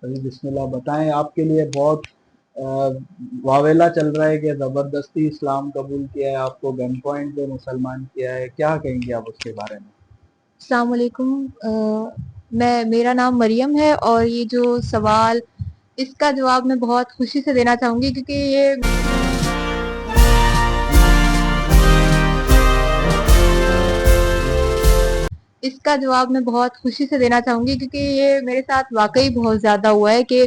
ابھی بسم اللہ بتائیں، آپ کے لیے بہت واویلا چل رہا ہے کہ زبردستی اسلام قبول کیا ہے، آپ کو گن پوائنٹ پہ مسلمان کیا ہے، کیا کہیں گے آپ اس کے بارے میں؟ السلام علیکم۔ میرا نام مریم ہے، اور یہ جو سوال، اس کا جواب میں بہت خوشی سے دینا چاہوں گی، کیونکہ یہ میرے ساتھ واقعی بہت زیادہ ہوا ہے کہ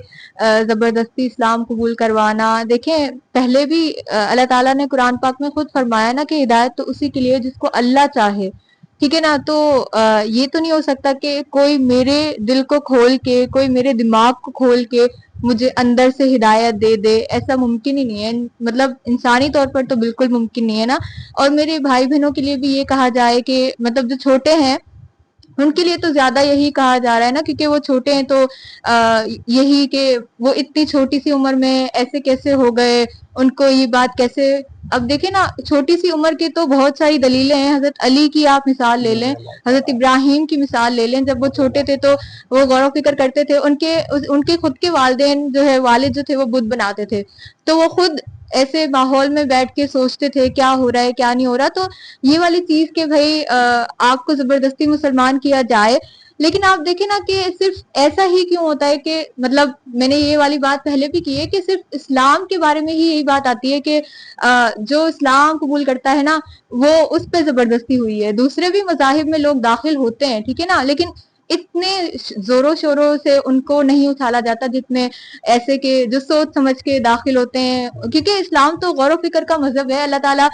زبردستی اسلام قبول کروانا۔ دیکھیں، پہلے بھی اللہ تعالیٰ نے قرآن پاک میں خود فرمایا نا کہ ہدایت تو اسی کے لیے جس کو اللہ چاہے، ٹھیک ہے نا۔ تو یہ تو نہیں ہو سکتا کہ کوئی میرے دل کو کھول کے، کوئی میرے دماغ کو کھول کے مجھے اندر سے ہدایت دے دے، ایسا ممکن ہی نہیں ہے، مطلب انسانی طور پر تو بالکل ممکن نہیں ہے نا۔ اور میرے بھائی بہنوں کے لیے بھی یہ کہا جائے کہ مطلب جو چھوٹے ہیں ان کے لیے تو زیادہ یہی کہا جا رہا ہے نا، کیونکہ وہ چھوٹے ہیں، تو یہی کہ وہ اتنی چھوٹی سی عمر میں ایسے کیسے ہو گئے، ان کو یہ بات کیسے۔ اب دیکھیں نا، چھوٹی سی عمر کی تو بہت ساری دلیلیں ہیں۔ حضرت علی کی آپ مثال لے لیں، حضرت ابراہیم کی مثال لے لیں، جب وہ چھوٹے تھے تو وہ غور و فکر کرتے تھے، ان کے خود کے والدین جو ہے، والد جو تھے، وہ بت بناتے تھے، تو وہ خود ایسے ماحول میں بیٹھ کے سوچتے تھے کیا ہو رہا ہے کیا نہیں ہو رہا۔ تو یہ والی چیز کہ بھائی آپ کو زبردستی مسلمان کیا جائے، لیکن آپ دیکھیں نا کہ صرف ایسا ہی کیوں ہوتا ہے کہ مطلب میں نے یہ والی بات پہلے بھی کی ہے کہ صرف اسلام کے بارے میں ہی یہی بات آتی ہے کہ جو اسلام قبول کرتا ہے نا، وہ اس پہ زبردستی ہوئی ہے۔ دوسرے بھی مذاہب میں لوگ داخل ہوتے ہیں، ٹھیک ہے نا، لیکن اتنے زوروں شوروں سے ان کو نہیں اچھالا جاتا جتنے ایسے کہ جو سوچ سمجھ کے داخل ہوتے ہیں، کیونکہ اسلام تو غور و فکر کا مذہب ہے۔ اللہ تعالیٰ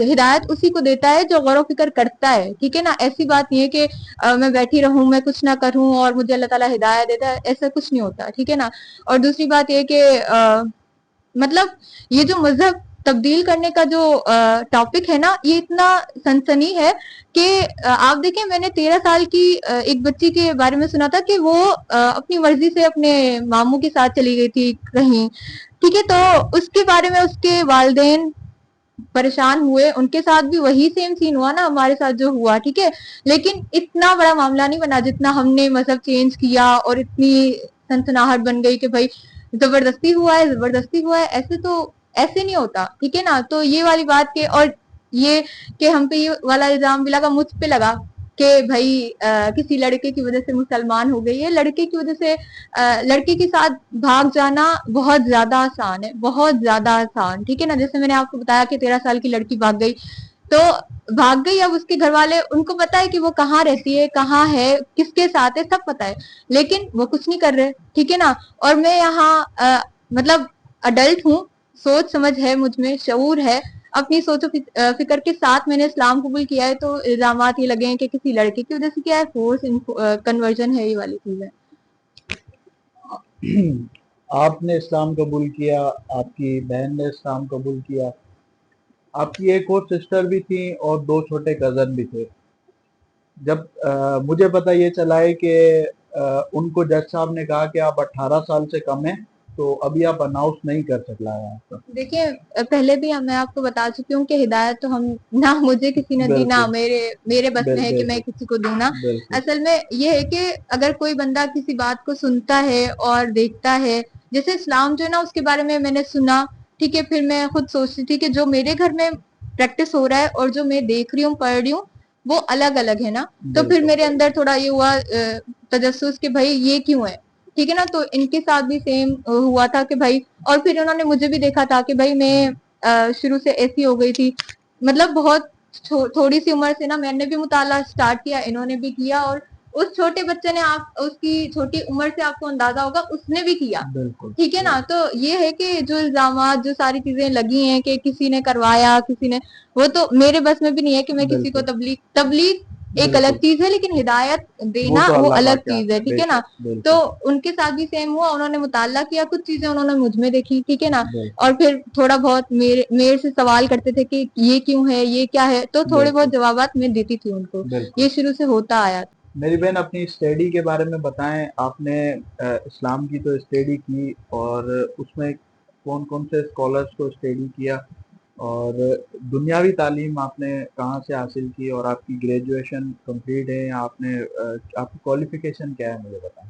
ہدایت اسی کو دیتا ہے جو غور و فکر کرتا ہے، ٹھیک ہے نا۔ ایسی بات نہیں ہے کہ میں بیٹھی رہوں، میں کچھ نہ کروں اور مجھے اللہ تعالیٰ ہدایت دیتا ہے، ایسا کچھ نہیں ہوتا، ٹھیک ہے نا۔ اور دوسری بات یہ کہ مطلب یہ جو مذہب تبدیل کرنے کا جو ٹاپک ہے نا، یہ اتنا سنسنی ہے کہ آپ دیکھیں، میں نے 13 سال کی ایک بچی کے بارے میں سنا تھا کہ وہ اپنی مرضی سے اپنے ماموں کے ساتھ چلی گئی تھی کہیں، ٹھیک ہے، تو اس کے بارے میں اس کے والدین پریشان ہوئے، ان کے ساتھ بھی وہی سیم سین ہوا نا ہمارے ساتھ جو ہوا، ٹھیک ہے، لیکن اتنا بڑا معاملہ نہیں بنا جتنا ہم نے مذہب چینج کیا اور اتنی سنسناہٹ بن گئی کہ بھائی زبردستی ہوا ہے، زبردستی ہوا ہے، ایسے نہیں ہوتا، ٹھیک ہے نا۔ تو یہ والی بات کہ، اور یہ کہ ہم پہ یہ والا الزام بھی لگا، مجھ پہ لگا کہ بھائی کسی لڑکے کی وجہ سے مسلمان ہو گئی ہے۔ لڑکے کی وجہ سے لڑکے کے ساتھ بھاگ جانا بہت زیادہ آسان ہے، بہت زیادہ آسان، ٹھیک ہے نا۔ جیسے میں نے آپ کو بتایا کہ 13 سال کی لڑکی بھاگ گئی، تو بھاگ گئی، اب اس کے گھر والے، ان کو پتا ہے کہ وہ کہاں رہتی ہے، کہاں ہے، کس کے ساتھ ہے، سب پتا ہے، لیکن وہ کچھ نہیں کر رہے، ٹھیک ہے نا۔ اور میں یہاں مطلب اڈلٹ ہوں، سوچ سمجھ ہے مجھ میں، شعور ہے، اپنی سوچ و فکر کے ساتھ میں نے اسلام قبول کیا ہے، تو الزامات یہ لگے ہیں کہ کسی لڑکے کی وجہ سے کیا ہے، فورس کنورژن ہے، یہ والی چیز ہے۔ آپ نے اسلام قبول کیا، آپ کی بہن نے اسلام قبول کیا، آپ کی ایک اور سسٹر بھی تھی اور 2 چھوٹے کزن بھی تھے۔ جب مجھے پتہ یہ چلا ہے کہ ان کو جج صاحب نے کہا کہ آپ 18 سال سے کم ہیں، تو ابھی آپ اناؤنس نہیں کر سکلا ہے آپ کا۔ دیکھیں، پہلے بھی میں آپ کو بتا چکی ہوں کہ ہدایت تو ہم نہ مجھے کسی نے دی، نہ میرے بس میں ہے کہ میں کسی کو دوں نا۔ اصل میں یہ ہے کہ اگر کوئی بندہ کسی بات کو سنتا ہے اور دیکھتا ہے، جیسے اسلام جو ہے نا، اس کے بارے میں نے سنا، ٹھیک ہے، پھر میں خود سوچتی تھی کہ جو میرے گھر میں پریکٹس ہو رہا ہے اور جو میں دیکھ رہی ہوں، پڑھ رہی ہوں، وہ الگ الگ ہے نا۔ تو پھر میرے اندر تھوڑا یہ ہوا تجسس کہ بھائی یہ کیوں ہے، ٹھیک ہے نا۔ تو ان کے ساتھ بھی سیم ہوا تھا کہ بھائی، اور پھر انہوں نے مجھے بھی دیکھا تھا کہ بھائی میں شروع سے ایسی ہو گئی تھی، مطلب بہت تھوڑی سی عمر سے نا میں نے بھی مطالعہ سٹارٹ کیا، انہوں نے بھی کیا، اور اس چھوٹے بچے نے، آپ اس کی چھوٹی عمر سے آپ کو اندازہ ہوگا، اس نے بھی کیا، ٹھیک ہے نا۔ تو یہ ہے کہ جو الزامات، جو ساری چیزیں لگی ہیں کہ کسی نے کروایا، کسی نے، وہ تو میرے بس میں بھی نہیں ہے کہ میں کسی کو تبلیغ ایک الگ چیز ہے، لیکن ہدایت دینا وہ الگ چیز ہے، ٹھیک ہے نا۔ تو ان کے ساتھ بھی سیم ہوا، انہوں نے مطالعہ کیا، کچھ چیزیں انہوں نے مجھ میں دیکھی، ٹھیک ہے نا، اور پھر تھوڑا بہت میرے سے سوال کرتے تھے کہ یہ کیوں ہے، یہ کیا ہے، تو تھوڑے بہت جوابات میں دیتی تھی ان کو، یہ شروع سے ہوتا آیا۔ میری بہن، اپنی اسٹڈی کے بارے میں بتائیں، آپ نے اسلام کی تو اسٹڈی کی، اور اس میں کون کون سے اسکالرس کو اسٹڈی کیا، اور دنیاوی تعلیم آپ نے کہاں سے حاصل کی، اور آپ کی گریجویشن کمپلیٹ ہے یا آپ کی کوالیفیکیشن کیا ہے، مجھے بتائیں۔